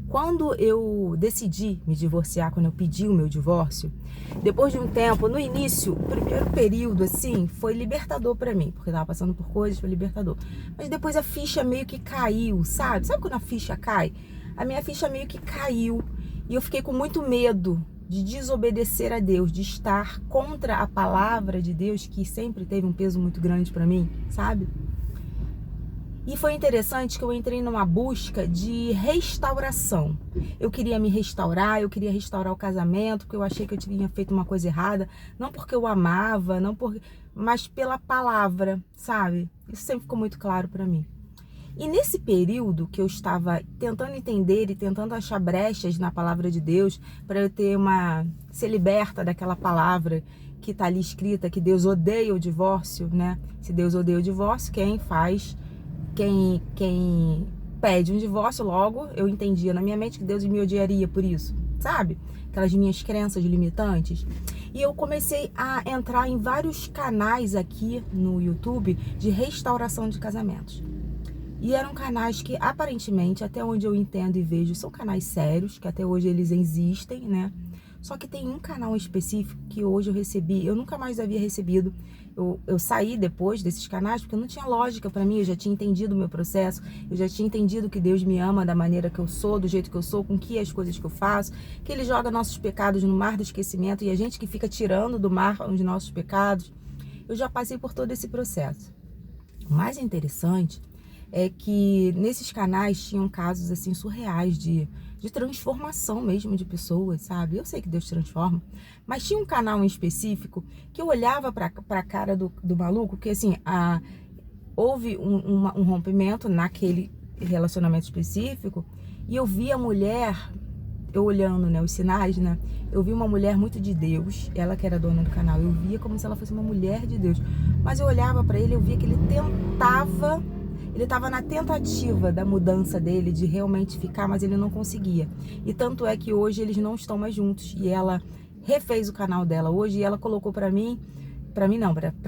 Quando eu decidi me divorciar, quando eu pedi o meu divórcio, depois de um tempo, no início, o primeiro período, assim, foi libertador pra mim, porque eu tava passando por coisas, foi libertador. Mas depois a ficha meio que caiu, sabe? Sabe quando a ficha cai? A minha ficha meio que caiu e eu fiquei com muito medo de desobedecer a Deus, de estar contra a palavra de Deus, que sempre teve um peso muito grande pra mim, sabe? E foi interessante que eu entrei numa busca de restauração. Eu queria me restaurar, eu queria restaurar o casamento, porque eu achei que eu tinha feito uma coisa errada, não porque eu amava, mas pela palavra, sabe? Isso sempre ficou muito claro para mim. E nesse período que eu estava tentando entender e tentando achar brechas na palavra de Deus, para eu ser liberta daquela palavra que está ali escrita, que Deus odeia o divórcio, né? Se Deus odeia o divórcio, quem pede um divórcio, logo eu entendia na minha mente que Deus me odiaria por isso, sabe? Aquelas minhas crenças limitantes. E eu comecei a entrar em vários canais aqui no YouTube de restauração de casamentos. E eram canais que aparentemente, até onde eu entendo e vejo, são canais sérios, que até hoje eles existem, né? Só que tem um canal específico que hoje eu recebi, eu nunca mais havia recebido. Eu saí depois desses canais porque não tinha lógica pra mim, eu já tinha entendido o meu processo, eu já tinha entendido que Deus me ama da maneira que eu sou, do jeito que eu sou, com que as coisas que eu faço, que Ele joga nossos pecados no mar do esquecimento e a gente que fica tirando do mar os nossos pecados. Eu já passei por todo esse processo. O mais interessante é que nesses canais tinham casos assim surreais de transformação mesmo de pessoas, sabe? Eu sei que Deus transforma, mas tinha um canal em específico que eu olhava pra cara do maluco, porque assim, houve um rompimento naquele relacionamento específico e eu vi a mulher, eu olhando, né, os sinais, né? Eu vi uma mulher muito de Deus, ela que era dona do canal, eu via como se ela fosse uma mulher de Deus, mas eu olhava pra ele, eu via que ele estava na tentativa da mudança dele, de realmente ficar, mas ele não conseguia. E tanto é que hoje eles não estão mais juntos. E ela refez o canal dela hoje e ela colocou para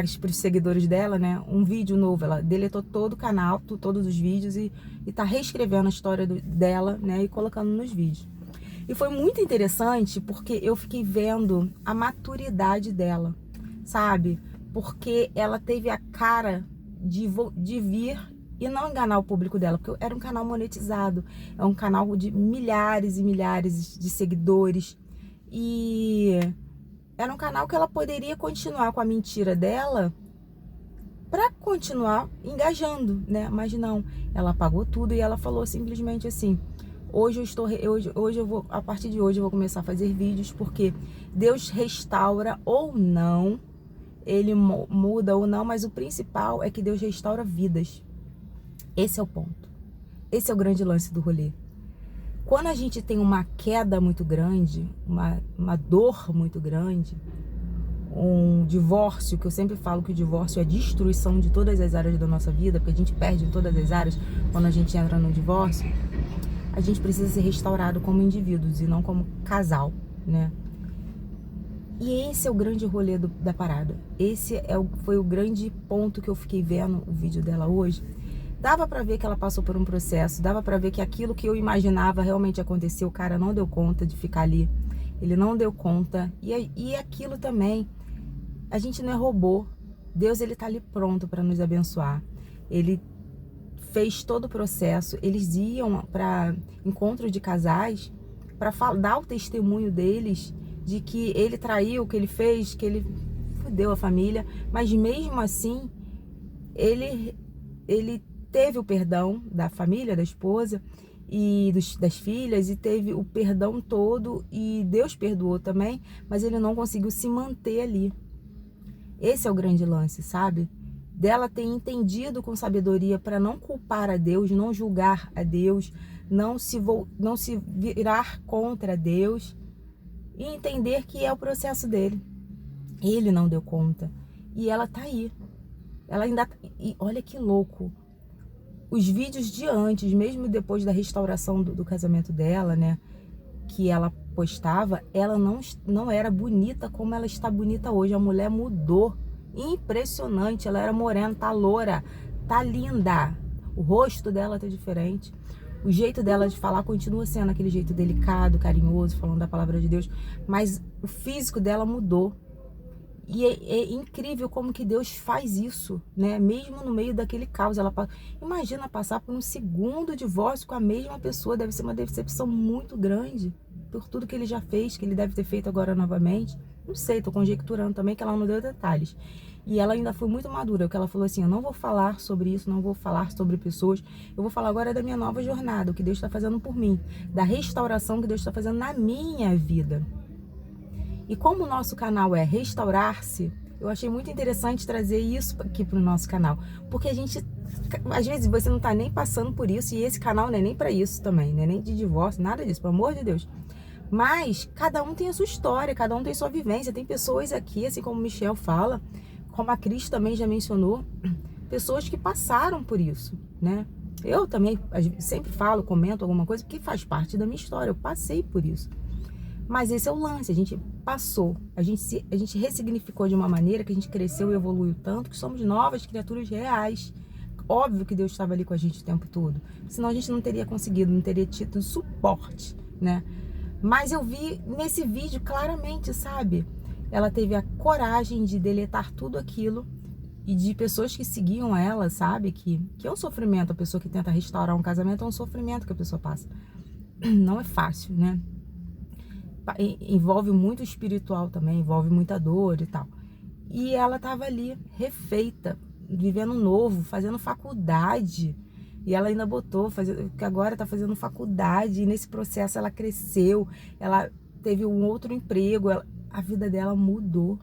os seguidores dela, né, um vídeo novo. Ela deletou todo o canal, todos os vídeos e tá reescrevendo a história dela, né, e colocando nos vídeos. E foi muito interessante porque eu fiquei vendo a maturidade dela, sabe? Porque ela teve a cara de vir e não enganar o público dela, porque era um canal monetizado, é um canal de milhares e milhares de seguidores, e era um canal que ela poderia continuar com a mentira dela para continuar engajando, né? Mas não, ela apagou tudo e ela falou simplesmente assim: hoje eu vou, a partir de hoje eu vou começar a fazer vídeos, porque Deus restaura ou não, Ele muda ou não, mas o principal é que Deus restaura vidas. Esse é o ponto. Esse é o grande lance do rolê. Quando a gente tem uma queda muito grande, uma dor muito grande, um divórcio, que eu sempre falo que o divórcio é a destruição de todas as áreas da nossa vida, porque a gente perde em todas as áreas quando a gente entra no divórcio, a gente precisa ser restaurado como indivíduos e não como casal, né? E esse é o grande rolê da parada. Foi o grande ponto que eu fiquei vendo o vídeo dela hoje. Dava pra ver que ela passou por um processo, dava pra ver que aquilo que eu imaginava realmente aconteceu. O cara não deu conta de ficar ali, ele não deu conta. E aquilo também, a gente não é robô. Deus, ele tá ali pronto pra nos abençoar. Ele fez todo o processo. Eles iam pra encontro de casais pra dar o testemunho deles de que ele traiu, que ele fez, que ele fudeu a família. Mas mesmo assim, ele teve o perdão da família, da esposa e das filhas, e teve o perdão todo, e Deus perdoou também, mas ele não conseguiu se manter ali. Esse é o grande lance, sabe? Dela ter entendido com sabedoria para não culpar a Deus, não julgar a Deus, não se virar contra Deus, e entender que é o processo dele. Ele não deu conta. E ela tá aí. Ela ainda... E olha que louco. Os vídeos de antes, mesmo depois da restauração do casamento dela, né, que ela postava, ela não era bonita como ela está bonita hoje. A mulher mudou. Impressionante. Ela era morena, tá loura, tá linda. O rosto dela tá diferente. O jeito dela de falar continua sendo aquele jeito delicado, carinhoso, falando da palavra de Deus, mas o físico dela mudou. E é incrível como que Deus faz isso, né? Mesmo no meio daquele caos. Imagina passar por um segundo divórcio com a mesma pessoa. Deve ser uma decepção muito grande por tudo que ele já fez, que ele deve ter feito agora novamente. Não sei, tô conjecturando também que ela não deu detalhes. E ela ainda foi muito madura, porque ela falou assim, eu não vou falar sobre isso, não vou falar sobre pessoas. Eu vou falar agora da minha nova jornada, o que Deus está fazendo por mim. Da restauração que Deus está fazendo na minha vida. E como o nosso canal é Restaurar-se, eu achei muito interessante trazer isso aqui para o nosso canal. Porque a gente, às vezes, você não está nem passando por isso, e esse canal não é nem para isso também, não é nem de divórcio, nada disso, pelo amor de Deus. Mas cada um tem a sua história, cada um tem sua vivência. Tem pessoas aqui, assim como o Michel fala, como a Cris também já mencionou, pessoas que passaram por isso, né? Eu também sempre falo, comento alguma coisa, porque faz parte da minha história, eu passei por isso. Mas esse é o lance, a gente passou, a gente ressignificou de uma maneira que a gente cresceu e evoluiu tanto que somos novas criaturas reais. Óbvio que Deus estava ali com a gente o tempo todo, senão a gente não teria conseguido, não teria tido suporte, né? Mas eu vi nesse vídeo claramente, sabe? Ela teve a coragem de deletar tudo aquilo e de pessoas que seguiam ela, sabe? Que é um sofrimento, a pessoa que tenta restaurar um casamento é um sofrimento que a pessoa passa. Não é fácil, né? Envolve muito espiritual também, envolve muita dor e tal. E ela tava ali, refeita, vivendo novo, fazendo faculdade. E ela ainda botou, que agora tá fazendo faculdade. E nesse processo ela cresceu, ela teve um outro emprego, a vida dela mudou.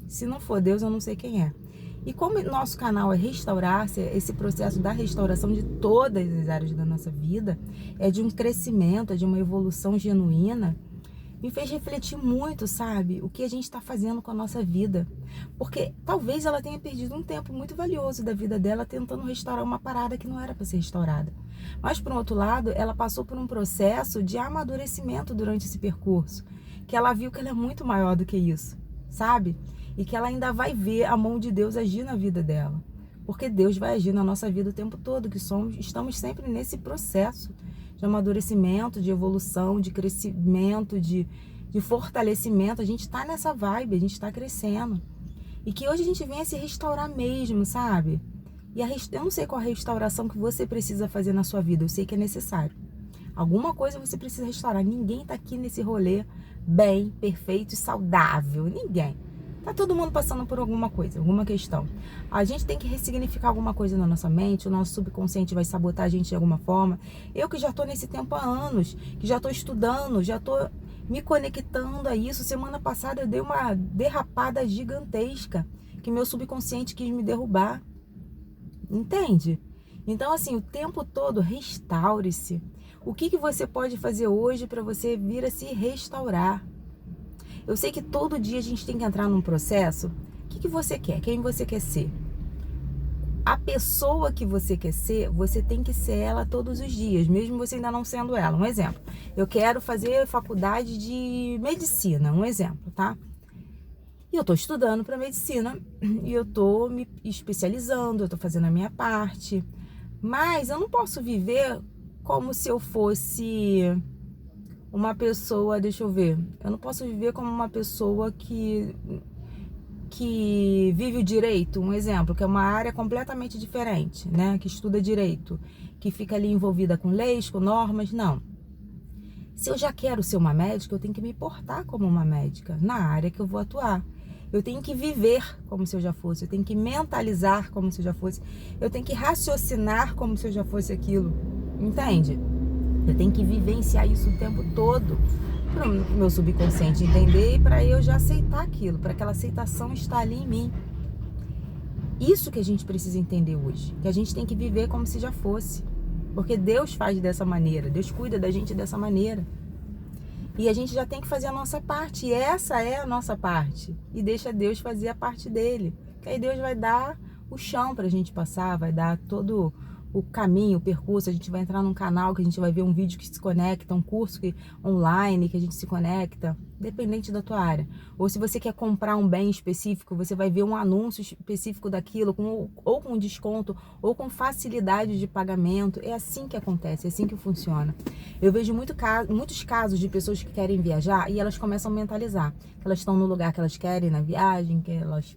Se não for Deus, eu não sei quem é. E como nosso canal é Restaurar-se, esse processo da restauração de todas as áreas da nossa vida, é de um crescimento, é de uma evolução genuína, me fez refletir muito, sabe? O que a gente está fazendo com a nossa vida. Porque talvez ela tenha perdido um tempo muito valioso da vida dela tentando restaurar uma parada que não era para ser restaurada. Mas, por outro lado, ela passou por um processo de amadurecimento durante esse percurso. Que ela viu que ela é muito maior do que isso, sabe? E que ela ainda vai ver a mão de Deus agir na vida dela. Porque Deus vai agir na nossa vida o tempo todo, que estamos sempre nesse processo de amadurecimento, de evolução, de crescimento, de fortalecimento. A gente está nessa vibe, a gente está crescendo. E que hoje a gente venha se restaurar mesmo, sabe? E eu não sei qual a restauração que você precisa fazer na sua vida, eu sei que é necessário. Alguma coisa você precisa restaurar. Ninguém tá aqui nesse rolê bem, perfeito e saudável. Ninguém. Tá todo mundo passando por alguma coisa, alguma questão. A gente tem que ressignificar alguma coisa na nossa mente, o nosso subconsciente vai sabotar a gente de alguma forma. Eu que já tô nesse tempo há anos, que já tô estudando, já tô me conectando a isso. Semana passada eu dei uma derrapada gigantesca, que meu subconsciente quis me derrubar. Entende? Então, assim, o tempo todo, restaure-se. O que você pode fazer hoje para você vir a se restaurar? Eu sei que todo dia a gente tem que entrar num processo. O que você quer? Quem você quer ser? A pessoa que você quer ser, você tem que ser ela todos os dias, mesmo você ainda não sendo ela. Um exemplo, eu quero fazer faculdade de medicina, um exemplo, tá? E eu tô estudando para medicina, e eu tô me especializando, eu tô fazendo a minha parte, mas eu não posso viver como se eu fosse uma pessoa, deixa eu ver, eu não posso viver como uma pessoa que vive o direito, um exemplo, que é uma área completamente diferente, né? Que estuda direito, que fica ali envolvida com leis, com normas, não. Se eu já quero ser uma médica, eu tenho que me portar como uma médica na área que eu vou atuar. Eu tenho que viver como se eu já fosse, eu tenho que mentalizar como se eu já fosse, eu tenho que raciocinar como se eu já fosse aquilo, entende? Eu tenho que vivenciar isso o tempo todo para o meu subconsciente entender e para eu já aceitar aquilo, para aquela aceitação estar ali em mim. Isso que a gente precisa entender hoje, que a gente tem que viver como se já fosse, porque Deus faz dessa maneira, Deus cuida da gente dessa maneira. E a gente já tem que fazer a nossa parte, e essa é a nossa parte, e deixa Deus fazer a parte dele, que aí Deus vai dar o chão para a gente passar, vai dar todo o caminho, o percurso. A gente vai entrar num canal que a gente vai ver um vídeo que se conecta, um curso online que a gente se conecta. dependente da tua área. Ou se você quer comprar um bem específico, você vai ver um anúncio específico daquilo, ou com desconto, ou com facilidade de pagamento. É assim que acontece, é assim que funciona. Eu vejo muitos casos de pessoas que querem viajar e elas começam a mentalizar. Que elas estão no lugar que elas querem na viagem, que elas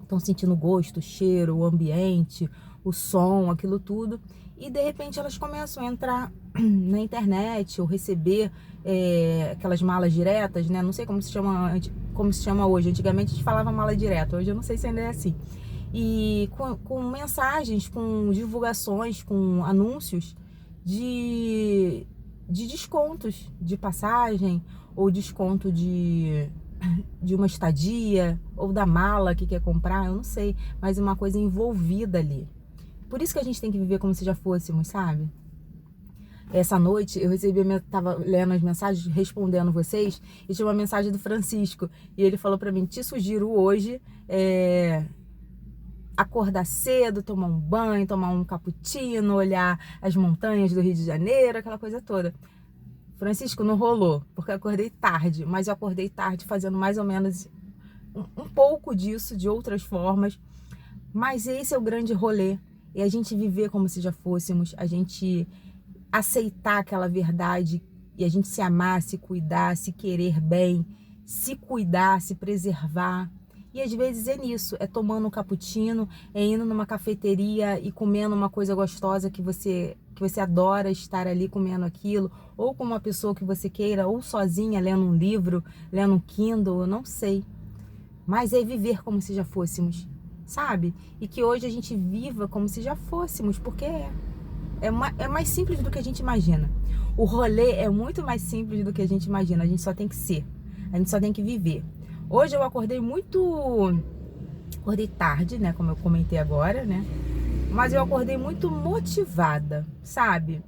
estão sentindo o gosto, o cheiro, o ambiente, o som, aquilo tudo. E de repente elas começam a entrar na internet ou receber aquelas malas diretas, né? Não sei como se chama hoje. Antigamente a gente falava mala direta, hoje eu não sei se ainda é assim. E com mensagens, com divulgações, com anúncios de descontos de passagem ou desconto de uma estadia ou da mala que quer comprar, eu não sei, mas uma coisa envolvida ali. Por isso que a gente tem que viver como se já fôssemos, sabe? Essa noite eu tava lendo as mensagens, respondendo vocês, e tinha uma mensagem do Francisco, e ele falou pra mim: te sugiro hoje acordar cedo, tomar um banho, tomar um cappuccino, olhar as montanhas do Rio de Janeiro, aquela coisa toda. Francisco, não rolou, porque eu acordei tarde, mas eu acordei tarde fazendo mais ou menos um pouco disso, de outras formas. Mas esse é o grande rolê, é a gente viver como se já fôssemos, a gente aceitar aquela verdade e a gente se amar, se cuidar, se querer bem, se cuidar, se preservar. E às vezes é nisso, é tomando um cappuccino, é indo numa cafeteria e comendo uma coisa gostosa que você adora estar ali comendo aquilo, ou com uma pessoa que você queira, ou sozinha lendo um livro, lendo um Kindle, eu não sei. Mas é viver como se já fôssemos, sabe? E que hoje a gente viva como se já fôssemos, porque é mais simples do que a gente imagina. O rolê é muito mais simples do que a gente imagina, a gente só tem que ser, a gente só tem que viver. Hoje eu acordei tarde, né, como eu comentei agora, né, mas eu acordei muito motivada, sabe?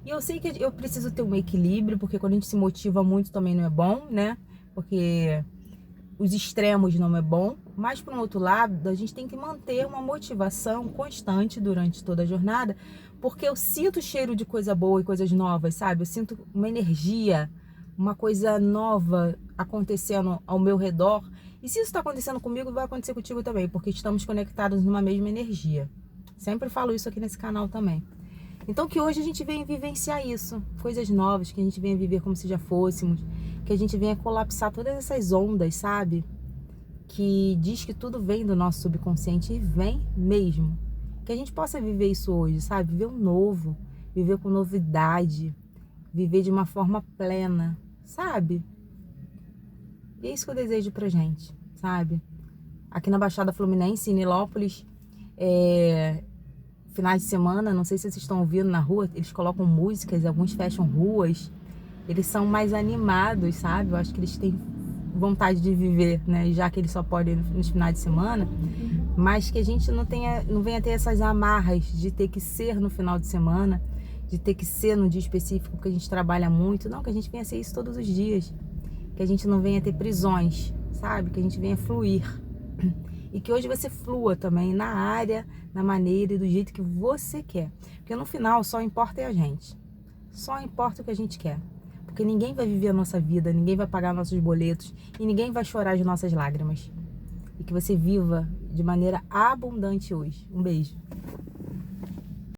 E eu sei que eu preciso ter um equilíbrio, porque quando a gente se motiva muito também não é bom, né, porque os extremos não é bom, mas por um outro lado, a gente tem que manter uma motivação constante durante toda a jornada, porque eu sinto cheiro de coisa boa e coisas novas, sabe? Eu sinto uma energia, uma coisa nova acontecendo ao meu redor. E se isso está acontecendo comigo, vai acontecer contigo também, porque estamos conectados numa mesma energia. Sempre falo isso aqui nesse canal também. Então que hoje a gente venha vivenciar isso, coisas novas, que a gente venha viver como se já fôssemos, que a gente venha colapsar todas essas ondas, sabe? Que diz que tudo vem do nosso subconsciente, e vem mesmo. Que a gente possa viver isso hoje, sabe? Viver o novo, viver com novidade, viver de uma forma plena, sabe? E é isso que eu desejo pra gente, sabe? Aqui na Baixada Fluminense, em Nilópolis, finais de semana, não sei se vocês estão ouvindo na rua, eles colocam músicas, alguns fecham ruas, eles são mais animados, sabe? Eu acho que eles têm vontade de viver, né? Já que eles só podem nos finais de semana, mas que a gente não venha ter essas amarras de ter que ser no final de semana, de ter que ser no dia específico porque a gente trabalha muito. Não, que a gente venha ser isso todos os dias, que a gente não venha ter prisões, sabe? Que a gente venha fluir. E que hoje você flua também na área, na maneira e do jeito que você quer. Porque no final só importa é a gente. Só importa o que a gente quer. Porque ninguém vai viver a nossa vida, ninguém vai pagar nossos boletos e ninguém vai chorar as nossas lágrimas. E que você viva de maneira abundante hoje. Um beijo.